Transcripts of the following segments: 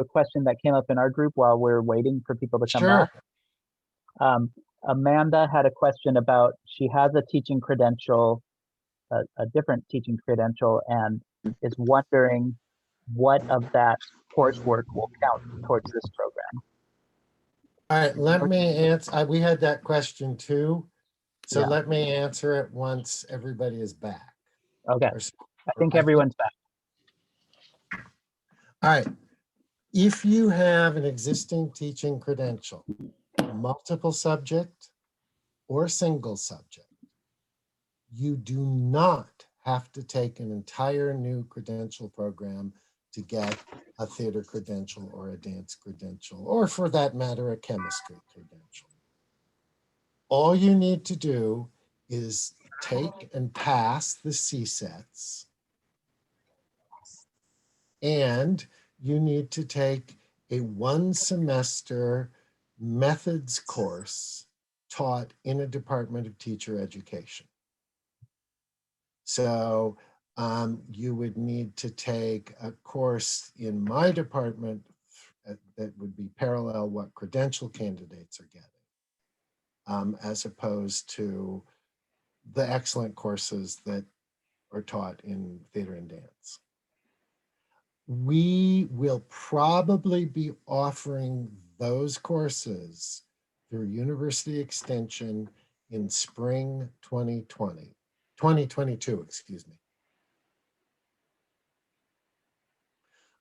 a question that came up in our group while we're waiting for people to come Sure. back. Amanda had a question about, she has a teaching credential, a different teaching credential, and is wondering what of that coursework will count towards this program. All right, let me answer. We had that question too. So Yeah. let me answer it once everybody is back. Okay, I think everyone's back. All right. If you have an existing teaching credential, multiple subject or single subject, you do not have to take an entire new credential program to get a theater credential or a dance credential, or for that matter, a chemistry credential. All you need to do is take and pass the CSETs, and you need to take a 1-semester methods course taught in a Department of Teacher Education. So you would need to take a course in my department that would be parallel what credential candidates are getting, as opposed to the excellent courses that are taught in theater and dance. We will probably be offering those courses through University Extension in spring 2022, excuse me.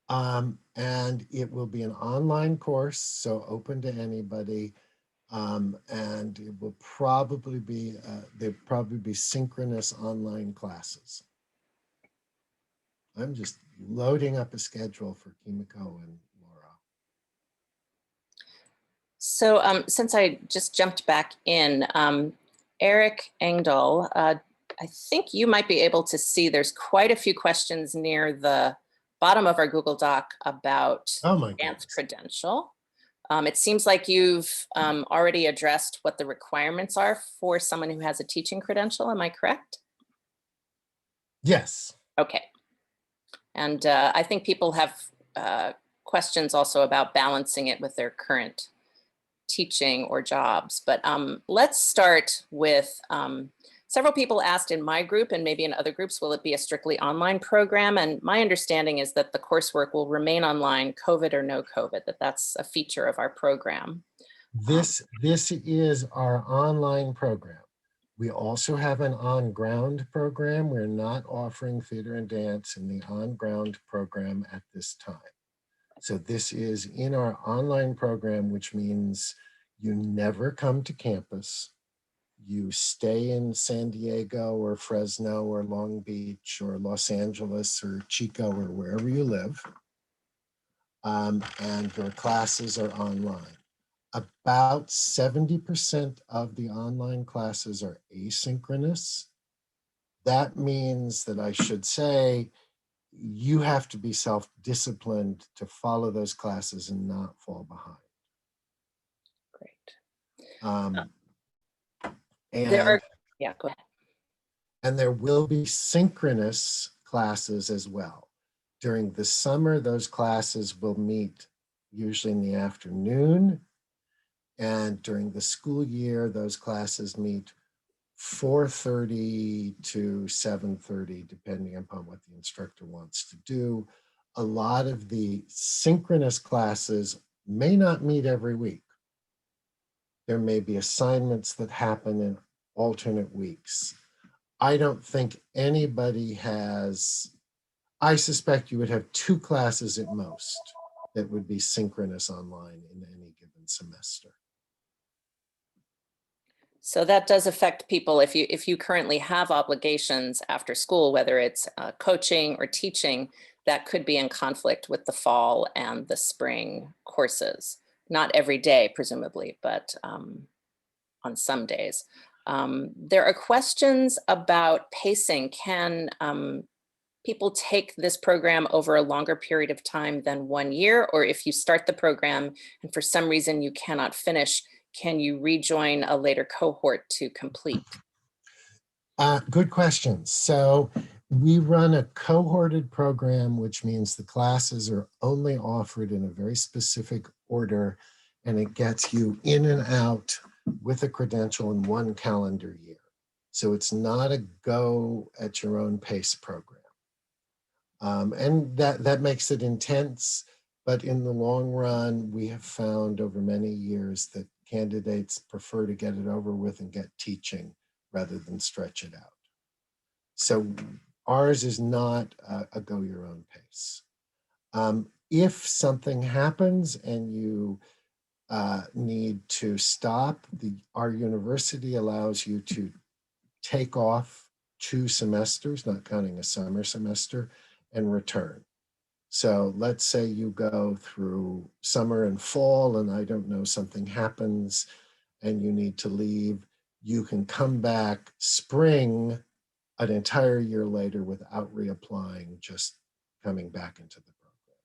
And it will be an online course, so open to anybody. And it will probably be, there'll probably be synchronous online classes. I'm just loading up a schedule for Kimiko and Laura. So since I just jumped back in, Eric Engdahl, I think you might be able to see there's quite a few questions near the bottom of our Google Doc about dance credential. It seems like you've already addressed what the requirements are for someone who has a teaching credential. Am I correct? Yes. Okay. And I think people have questions also about balancing it with their current teaching or jobs. But let's start with, several people asked in my group and maybe in other groups, will it be a strictly online program? And my understanding is that the coursework will remain online, COVID or no COVID, that's a feature of our program. This is our online program. We also have an on-ground program. We're not offering theater and dance in the on-ground program at this time. So this is in our online program, which means you never come to campus. You stay in San Diego or Fresno or Long Beach or Los Angeles or Chico or wherever you live. And your classes are online. About 70% of the online classes are asynchronous. That means that I should say you have to be self-disciplined to follow those classes and not fall behind. Great. Yeah, go ahead. And there will be synchronous classes as well. During the summer, those classes will meet usually in the afternoon. And during the school year, those classes meet 4:30 to 7:30, depending upon what the instructor wants to do. A lot of the synchronous classes may not meet every week. There may be assignments that happen in alternate weeks. I don't think anybody has, I suspect you would have 2 classes at most that would be synchronous online in any given semester. So that does affect people if you currently have obligations after school, whether it's coaching or teaching, that could be in conflict with the fall and the spring courses. Not every day, presumably, but on some days. There are questions about pacing. Can people take this program over a longer period of time than 1 year? Or if you start the program and for some reason you cannot finish, can you rejoin a later cohort to complete? Good question. So We run a cohorted program, which means the classes are only offered in a very specific order, and it gets you in and out with a credential in one calendar year. So it's not a go at your own pace program. And that makes it intense, but in the long run, we have found over many years that candidates prefer to get it over with and get teaching rather than stretch it out. So ours is not a go your own pace. If something happens and you need to stop, our university allows you to take off 2 semesters, not counting a summer semester, and return. So let's say you go through summer and fall and I don't know, something happens and you need to leave, you can come back spring an entire year later without reapplying, just coming back into the program.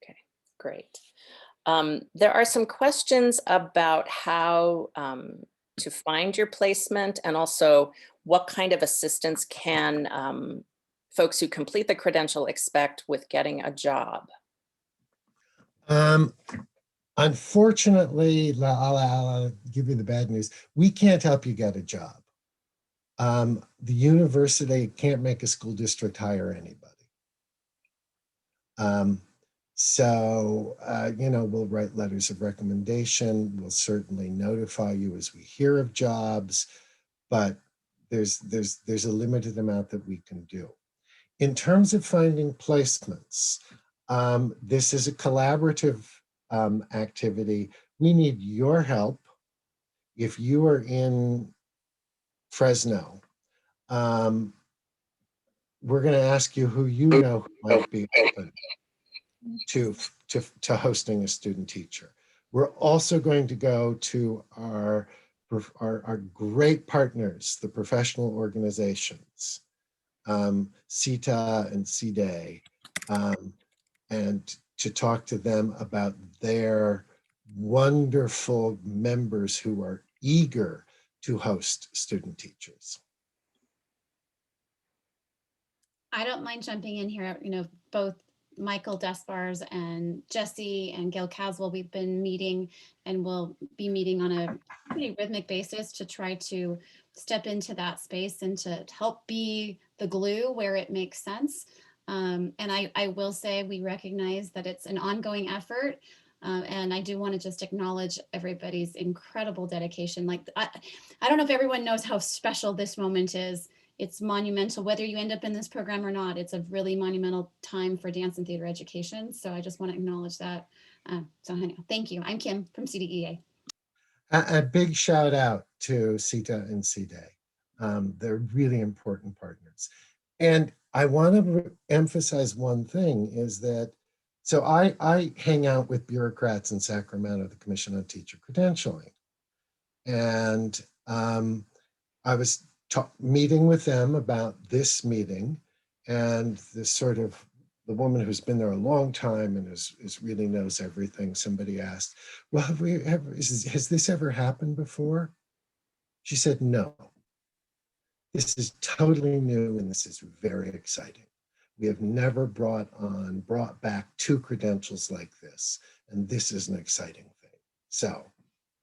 Okay, great. There are some questions about how to find your placement, and also what kind of assistance can folks who complete the credential expect with getting a job? Unfortunately, I'll give you the bad news. We can't help you get a job. The university can't make a school district hire anybody. We'll write letters of recommendation. We'll certainly notify you as we hear of jobs, but there's a limited amount that we can do. In terms of finding placements, this is a collaborative activity. We need your help. If you are in Fresno, we're going to ask you who you know who might be open to hosting a student teacher. We're also going to go to our great partners, the professional organizations, CETA and CDEA, and to talk to them about their wonderful members who are eager to host student teachers. I don't mind jumping in here. Both Michael Despars and Jesse and Gail Caswell, we've been meeting and will be meeting on a pretty rhythmic basis to try to step into that space and to help be the glue where it makes sense. And I will say we recognize that it's an ongoing effort. And I do want to just acknowledge everybody's incredible dedication. I don't know if everyone knows how special this moment is. It's monumental, whether you end up in this program or not. It's a really monumental time for dance and theater education. So I just want to acknowledge that. Thank you. I'm Kim from CDEA. A big shout out to CETA and CDEA. They're really important partners. And I want to emphasize one thing is that, so I hang out with bureaucrats in Sacramento, the Commission on Teacher Credentialing. And I was meeting with them about this meeting, and the woman who's been there a long time and is really knows everything. Somebody asked, well, has this ever happened before? She said, no. This is totally new and this is very exciting. We have never brought back 2 credentials like this, and this is an exciting thing. So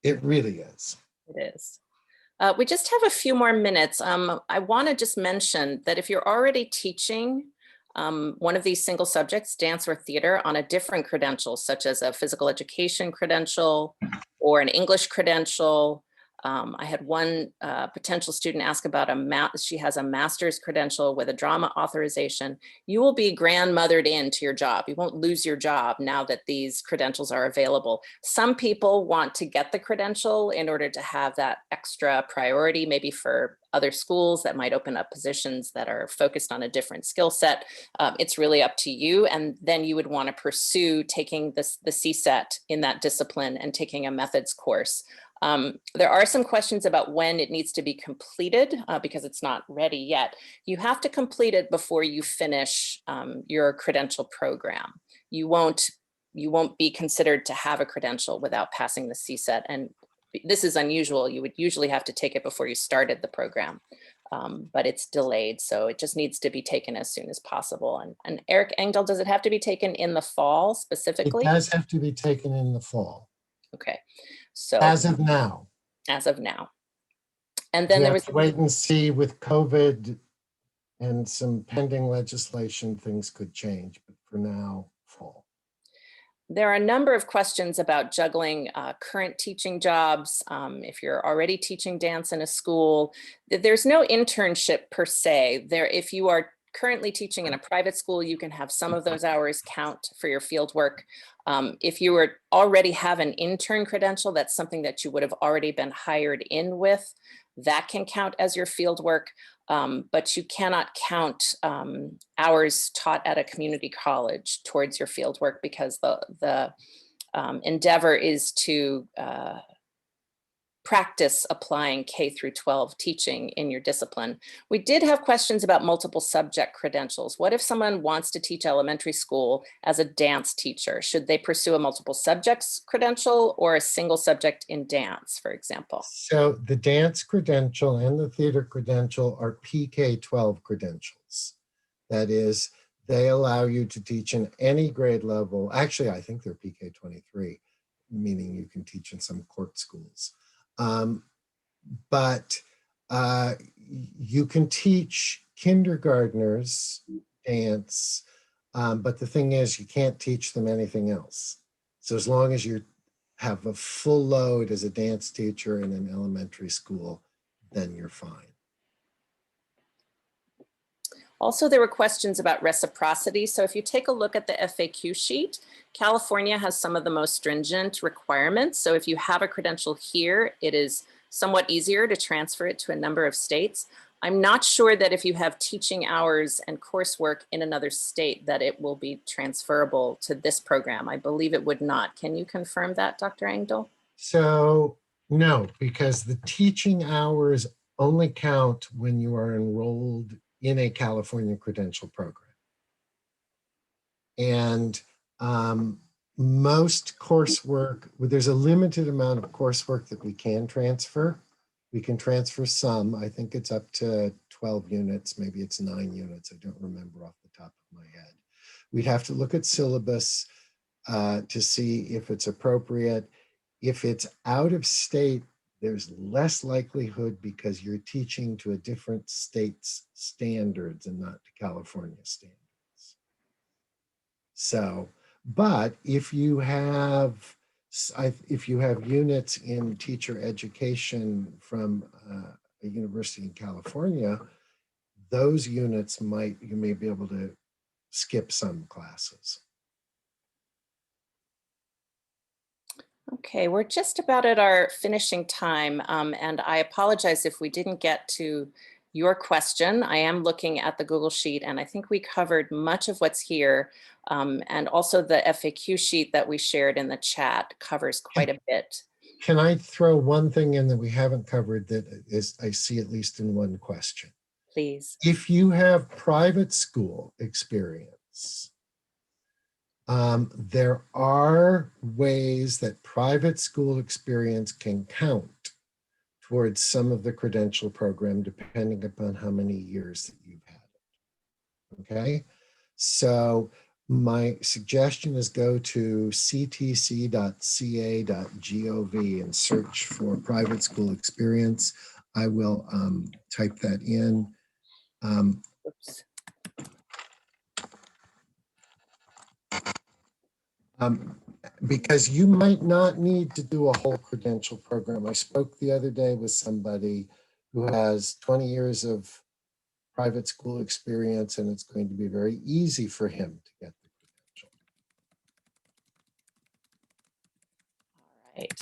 it really is. It is. We just have a few more minutes. I want to just mention that if you're already teaching one of these single subjects, dance or theater, on a different credential, such as a physical education credential or an English credential. I had one potential student ask about she has a master's credential with a drama authorization. You will be grandmothered into your job. You won't lose your job now that these credentials are available. Some people want to get the credential in order to have that extra priority, maybe for other schools that might open up positions that are focused on a different skill set. It's really up to you. And then you would want to pursue taking the CSET in that discipline and taking a methods course. There are some questions about when it needs to be completed because it's not ready yet. You have to complete it before you finish your credential program. You won't be considered to have a credential without passing the CSET. And this is unusual. You would usually have to take it before you started the program. but it's delayed. So it just needs to be taken as soon as possible. And Eric Engdahl, does it have to be taken in the fall It specifically? does have to be taken in the fall, Okay, so as of now. as of now. And then We there have was to wait and see with COVID and some pending legislation, things could change, but for now, fall. There are a number of questions about juggling current teaching jobs. If you're already teaching dance in a school, there's no internship per se. If you are currently teaching in a private school, you can have some of those hours count for your field work. If you already have an intern credential, that's something that you would have already been hired in with. That can count as your field work. But you cannot count hours taught at a community college towards your field work, because the endeavor is to practice applying K through 12 teaching in your discipline. We did have questions about multiple subject credentials. What if someone wants to teach elementary school as a dance teacher? Should they pursue a multiple subjects credential or a single subject in dance, for example? So the dance credential and the theater credential are PK-12 credentials. That is, they allow you to teach in any grade level. Actually, I think they're PK-23, meaning you can teach in some court schools. But you can teach kindergartners dance, but the thing is, you can't teach them anything else. So as long as you have a full load as a dance teacher in an elementary school, then you're fine. Also, there were questions about reciprocity. So if you take a look at the FAQ sheet, California has some of the most stringent requirements. So if you have a credential here, it is somewhat easier to transfer it to a number of states. I'm not sure that if you have teaching hours and coursework in another state that it will be transferable to this program. I believe it would not. Can you confirm that, Dr. Engdahl? So no, because the teaching hours only count when you are enrolled in a California credential program. And most coursework, there's a limited amount of coursework that we can transfer. We can transfer some. I think it's up to 12 units, maybe it's 9 units. I don't remember off the top of my head. We'd have to look at syllabus to see if it's appropriate. If it's out of state, there's less likelihood because you're teaching to a different state's standards and not to California standards. So, but if you have units in teacher education from a university in California, those units you may be able to skip some classes. Okay, we're just about at our finishing time, and I apologize if we didn't get to your question. I am looking at the Google Sheet, and I think we covered much of what's here, and also the FAQ sheet that we shared in the chat covers quite a bit. Can I throw one thing in that we haven't covered that is, I see at least in one question? Please. If you have private school experience, there are ways that private school experience can count towards some of the credential program, depending upon how many years that you've had it. Okay, so my suggestion is go to ctc.ca.gov and search for private school experience. I will type that in. Oops. Because you might not need to do a whole credential program. I spoke the other day with somebody who has 20 years of private school experience, and it's going to be very easy for him to get the credential. All right.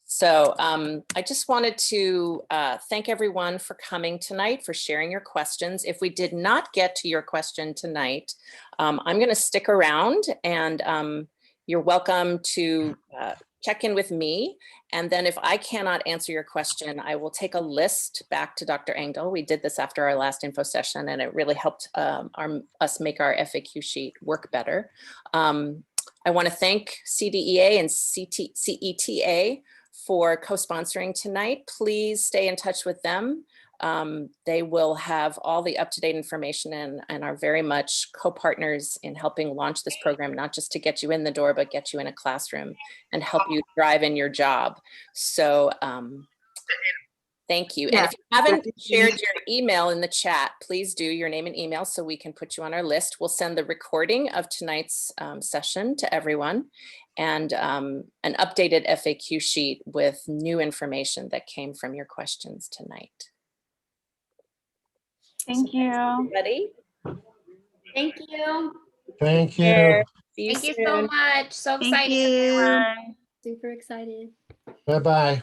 So I just wanted to thank everyone for coming tonight, for sharing your questions. If we did not get to your question tonight, I'm going to stick around, and you're welcome to check in with me. And then if I cannot answer your question, I will take a list back to Dr. Engdahl. We did this after our last info session, and it really helped us make our FAQ sheet work better. I want to thank CDEA and CETA for co-sponsoring tonight. Please stay in touch with them They will have all the up-to-date information and are very much co-partners in helping launch this program, not just to get you in the door, but get you in a classroom and help you thrive in your job. So thank you. And if you haven't shared your email in the chat, please do, your name and email, so we can put you on our list. We'll send the recording of tonight's session to everyone, and an updated FAQ sheet with new information that came from your questions tonight. Thank you. Ready? Thank you. Thank you. Thank you so much. So Thank excited. you. Super excited. Bye-bye.